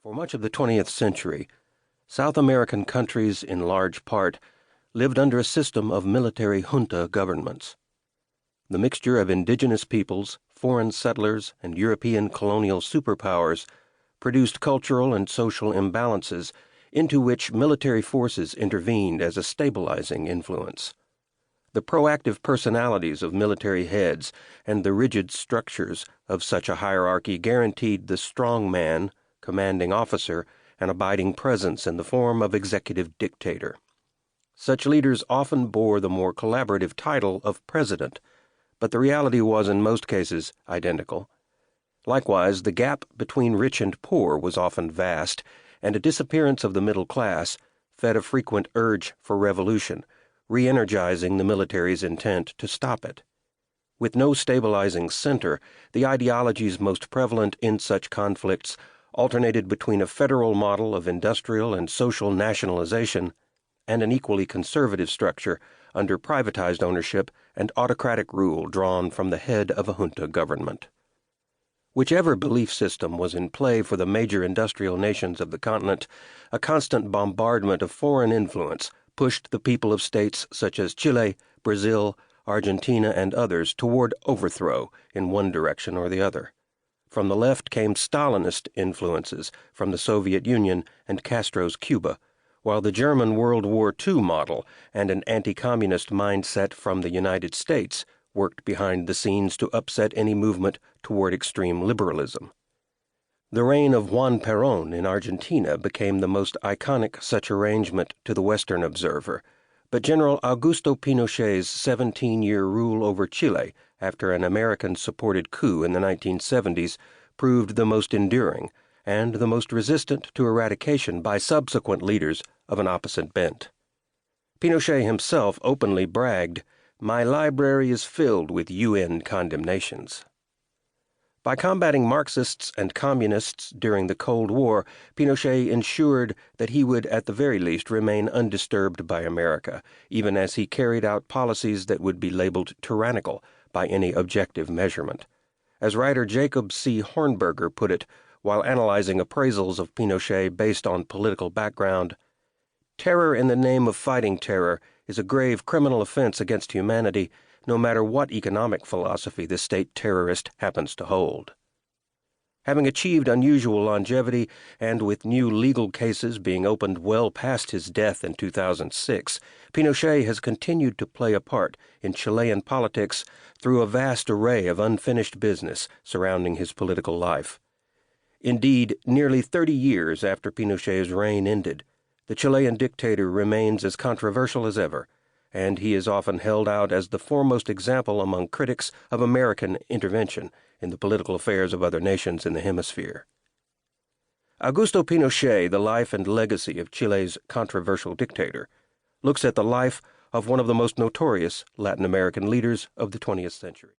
For much of the 20th century, South American countries, in large part, lived under a system of military junta governments. The mixture of indigenous peoples, foreign settlers, and European colonial superpowers produced cultural and social imbalances into which military forces intervened as a stabilizing influence. The proactive personalities of military heads and the rigid structures of such a hierarchy guaranteed the strong man, commanding officer, an abiding presence in the form of executive dictator. Such leaders often bore the more collaborative title of president, but the reality was in most cases identical. Likewise, the gap between rich and poor was often vast, and a disappearance of the middle class fed a frequent urge for revolution, reenergizing the military's intent to stop it. With no stabilizing center, the ideologies most prevalent in such conflicts alternated between a federal model of industrial and social nationalization and an equally conservative structure under privatized ownership and autocratic rule drawn from the head of a junta government. Whichever belief system was in play for the major industrial nations of the continent, a constant bombardment of foreign influence pushed the people of states such as Chile, Brazil, Argentina, and others toward overthrow in one direction or the other. From the left came Stalinist influences from the Soviet Union and Castro's Cuba, while the German World War II model and an anti-communist mindset from the United States worked behind the scenes to upset any movement toward extreme liberalism. The reign of Juan Perón in Argentina became the most iconic such arrangement to the Western observer, but General Augusto Pinochet's 17-year rule over Chile after an American-supported coup in the 1970s proved the most enduring and the most resistant to eradication by subsequent leaders of an opposite bent. Pinochet himself openly bragged, "My library is filled with UN condemnations." By combating Marxists and communists during the Cold War, Pinochet ensured that he would at the very least remain undisturbed by America, even as he carried out policies that would be labeled tyrannical by any objective measurement. As writer Jacob C. Hornberger put it while analyzing appraisals of Pinochet based on political background, "Terror in the name of fighting terror is a grave criminal offense against humanity, no matter what economic philosophy the state terrorist happens to hold." Having achieved unusual longevity, and with new legal cases being opened well past his death in 2006, Pinochet has continued to play a part in Chilean politics through a vast array of unfinished business surrounding his political life. Indeed, nearly 30 years after Pinochet's reign ended, the Chilean dictator remains as controversial as ever, and he is often held out as the foremost example among critics of American intervention in the political affairs of other nations in the hemisphere. Augusto Pinochet, The Life and Legacy of Chile's Controversial Dictator, looks at the life of one of the most notorious Latin American leaders of the 20th century.